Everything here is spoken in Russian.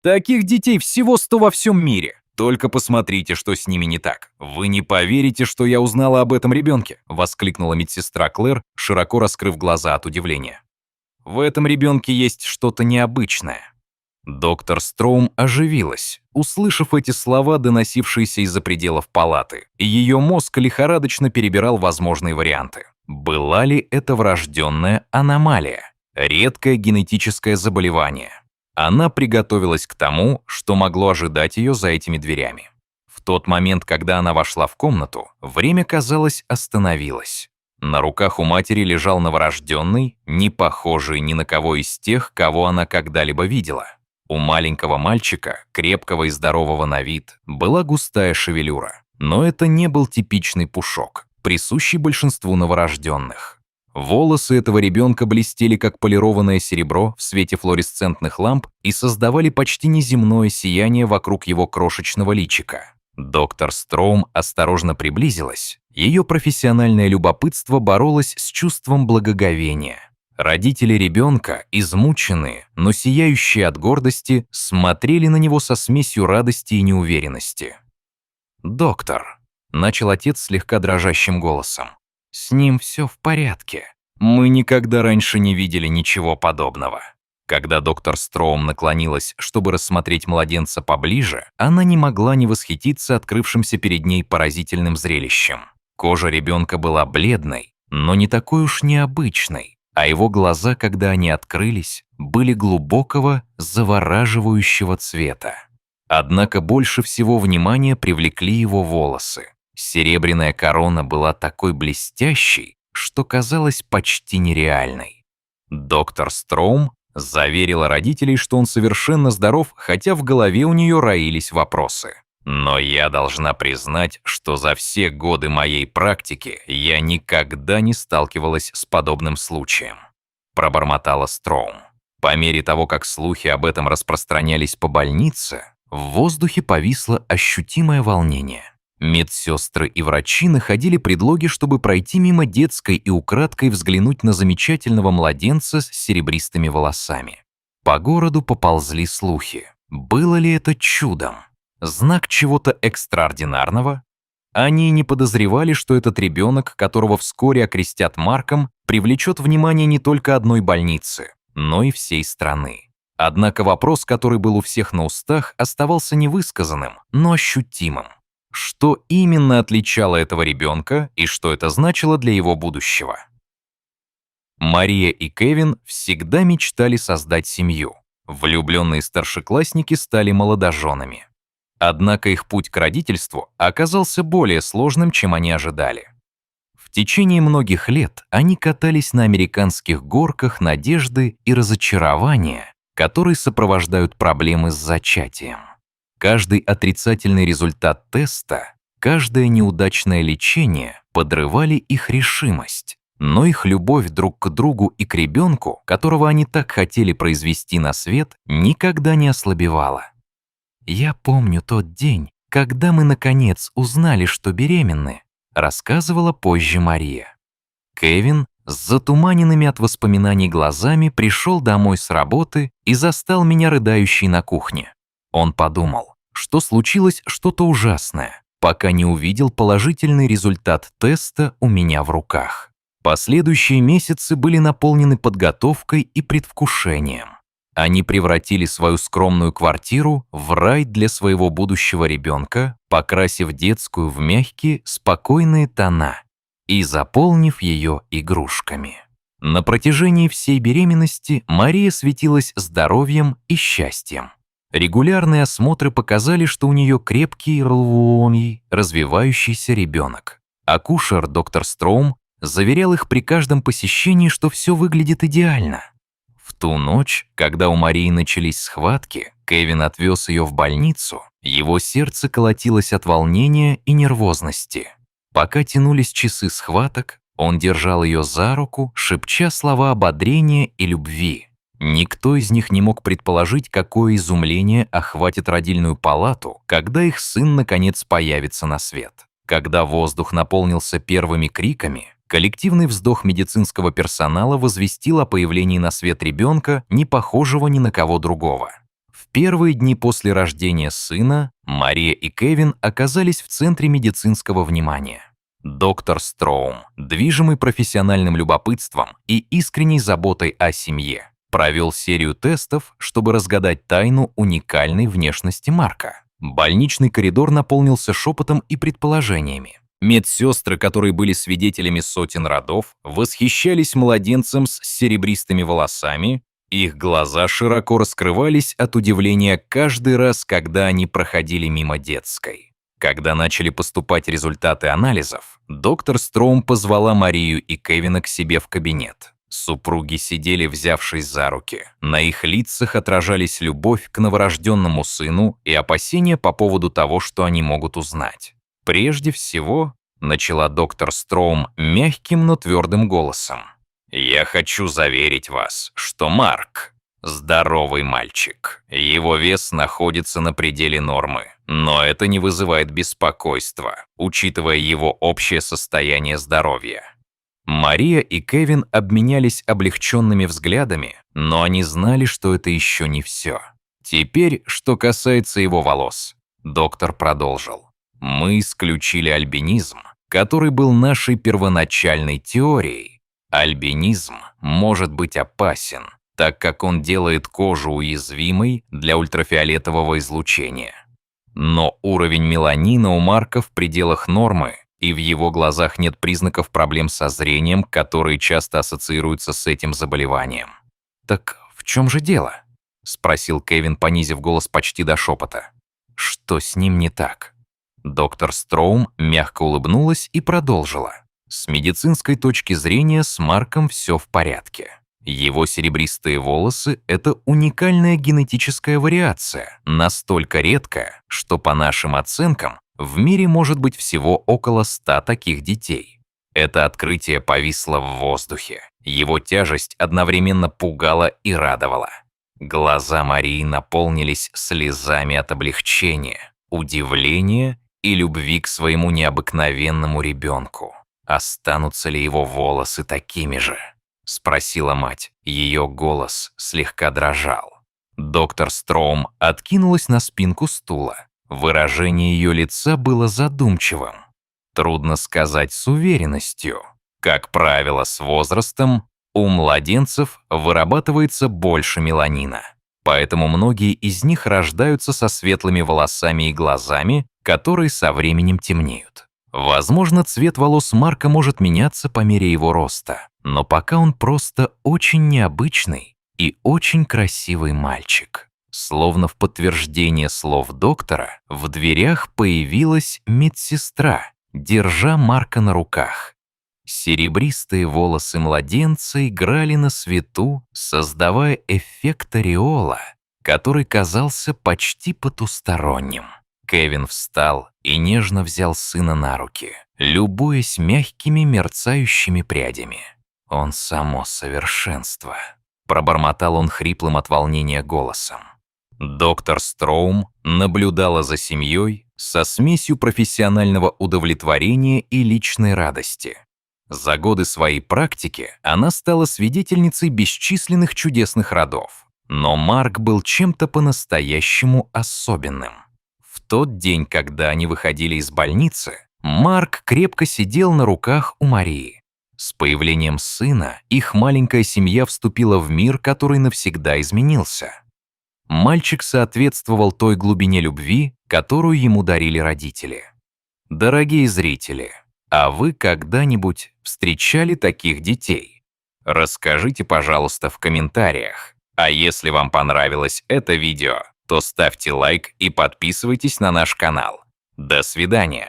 Таких детей всего 100 во всем мире. Только посмотрите, что с ними не так. Вы не поверите, что я узнала об этом ребенке, воскликнула медсестра Клэр, широко раскрыв глаза от удивления. В этом ребенке есть что-то необычное. Доктор Строум оживилась, услышав эти слова, доносившиеся из-за пределов палаты, и ее мозг лихорадочно перебирал возможные варианты. Была ли это врожденная аномалия, редкое генетическое заболевание? Она приготовилась к тому, что могло ожидать ее за этими дверями. В тот момент, когда она вошла в комнату, время, казалось, остановилось. На руках у матери лежал новорожденный, не похожий ни на кого из тех, кого она когда-либо видела. У маленького мальчика, крепкого и здорового на вид, была густая шевелюра. Но это не был типичный пушок, присущий большинству новорожденных. Волосы этого ребенка блестели, как полированное серебро в свете флуоресцентных ламп и создавали почти неземное сияние вокруг его крошечного личика. Доктор Строум осторожно приблизилась. Ее профессиональное любопытство боролось с чувством благоговения. Родители ребенка, измученные, но сияющие от гордости, смотрели на него со смесью радости и неуверенности. «Доктор», — начал отец слегка дрожащим голосом, — «с ним все в порядке. Мы никогда раньше не видели ничего подобного». Когда доктор Строум наклонилась, чтобы рассмотреть младенца поближе, она не могла не восхититься открывшимся перед ней поразительным зрелищем. Кожа ребенка была бледной, но не такой уж необычной, а его глаза, когда они открылись, были глубокого, завораживающего цвета. Однако больше всего внимания привлекли его волосы. Серебряная корона была такой блестящей, что казалась почти нереальной. Доктор Строум заверила родителей, что он совершенно здоров, хотя в голове у нее роились вопросы. «Но я должна признать, что за все годы моей практики я никогда не сталкивалась с подобным случаем», пробормотала Строум. По мере того, как слухи об этом распространялись по больнице, в воздухе повисло ощутимое волнение. Медсестры и врачи находили предлоги, чтобы пройти мимо детской и украдкой взглянуть на замечательного младенца с серебристыми волосами. По городу поползли слухи. Было ли это чудом? Знак чего-то экстраординарного? Они не подозревали, что этот ребенок, которого вскоре окрестят Марком, привлечет внимание не только одной больницы, но и всей страны. Однако вопрос, который был у всех на устах, оставался невысказанным, но ощутимым. Что именно отличало этого ребенка и что это значило для его будущего? Мария и Кевин всегда мечтали создать семью. Влюбленные старшеклассники стали молодоженами. Однако их путь к родительству оказался более сложным, чем они ожидали. В течение многих лет они катались на американских горках надежды и разочарования, которые сопровождают проблемы с зачатием. Каждый отрицательный результат теста, каждое неудачное лечение подрывали их решимость, но их любовь друг к другу и к ребенку, которого они так хотели произвести на свет, никогда не ослабевала. «Я помню тот день, когда мы наконец узнали, что беременны», рассказывала позже Мария. Кевин с затуманенными от воспоминаний глазами пришел домой с работы и застал меня рыдающей на кухне. Он подумал, что случилось что-то ужасное, пока не увидел положительный результат теста у меня в руках. Последующие месяцы были наполнены подготовкой и предвкушением. Они превратили свою скромную квартиру в рай для своего будущего ребенка, покрасив детскую в мягкие, спокойные тона и заполнив ее игрушками. На протяжении всей беременности Мария светилась здоровьем и счастьем. Регулярные осмотры показали, что у нее крепкий, развивающийся ребенок. Акушер доктор Строум заверял их при каждом посещении, что все выглядит идеально. В ту ночь, когда у Марии начались схватки, Кевин отвез ее в больницу, его сердце колотилось от волнения и нервозности. Пока тянулись часы схваток, он держал ее за руку, шепча слова ободрения и любви. Никто из них не мог предположить, какое изумление охватит родильную палату, когда их сын наконец появится на свет. Когда воздух наполнился первыми криками, коллективный вздох медицинского персонала возвестил о появлении на свет ребенка, не похожего ни на кого другого. В первые дни после рождения сына Мария и Кевин оказались в центре медицинского внимания. Доктор Строум, движимый профессиональным любопытством и искренней заботой о семье, провел серию тестов, чтобы разгадать тайну уникальной внешности Марка. Больничный коридор наполнился шепотом и предположениями. Медсестры, которые были свидетелями сотен родов, восхищались младенцем с серебристыми волосами. Их глаза широко раскрывались от удивления каждый раз, когда они проходили мимо детской. Когда начали поступать результаты анализов, доктор Строум позвала Марию и Кевина к себе в кабинет. Супруги сидели, взявшись за руки. На их лицах отражались любовь к новорожденному сыну и опасения по поводу того, что они могут узнать. Прежде всего, начала доктор Строум мягким, но твердым голосом. «Я хочу заверить вас, что Марк – здоровый мальчик. Его вес находится на пределе нормы, но это не вызывает беспокойства, учитывая его общее состояние здоровья». Мария и Кевин обменялись облегченными взглядами, но они знали, что это еще не все. Теперь, что касается его волос, доктор продолжил. «Мы исключили альбинизм, который был нашей первоначальной теорией. Альбинизм может быть опасен, так как он делает кожу уязвимой для ультрафиолетового излучения. Но уровень меланина у Марка в пределах нормы, и в его глазах нет признаков проблем со зрением, которые часто ассоциируются с этим заболеванием». «Так в чем же дело?» — спросил Кевин, понизив голос почти до шепота. «Что с ним не так?» Доктор Строум мягко улыбнулась и продолжила. С медицинской точки зрения с Марком все в порядке. Его серебристые волосы – это уникальная генетическая вариация, настолько редкая, что, по нашим оценкам, в мире может быть всего около 100 таких детей. Это открытие повисло в воздухе. Его тяжесть одновременно пугала и радовала. Глаза Марии наполнились слезами от облегчения, удивления и любви к своему необыкновенному ребенку. «Останутся ли его волосы такими же?» — спросила мать. Ее голос слегка дрожал. Доктор Строум откинулась на спинку стула. Выражение ее лица было задумчивым. Трудно сказать с уверенностью. Как правило, с возрастом у младенцев вырабатывается больше меланина. Поэтому многие из них рождаются со светлыми волосами и глазами, которые со временем темнеют. Возможно, цвет волос Марка может меняться по мере его роста, но пока он просто очень необычный и очень красивый мальчик. Словно в подтверждение слов доктора, в дверях появилась медсестра, держа Марка на руках. Серебристые волосы младенца играли на свету, создавая эффект ореола, который казался почти потусторонним. Кевин встал и нежно взял сына на руки, любуясь мягкими мерцающими прядями. «Он само совершенство», — пробормотал он хриплым от волнения голосом. Доктор Строум наблюдала за семьей со смесью профессионального удовлетворения и личной радости. За годы своей практики она стала свидетельницей бесчисленных чудесных родов. Но Марк был чем-то по-настоящему особенным. В тот день, когда они выходили из больницы, Марк крепко сидел на руках у Марии. С появлением сына их маленькая семья вступила в мир, который навсегда изменился. Мальчик соответствовал той глубине любви, которую ему дарили родители. Дорогие зрители, а вы когда-нибудь встречали таких детей? Расскажите, пожалуйста, в комментариях. А если вам понравилось это видео, то ставьте лайк и подписывайтесь на наш канал. До свидания!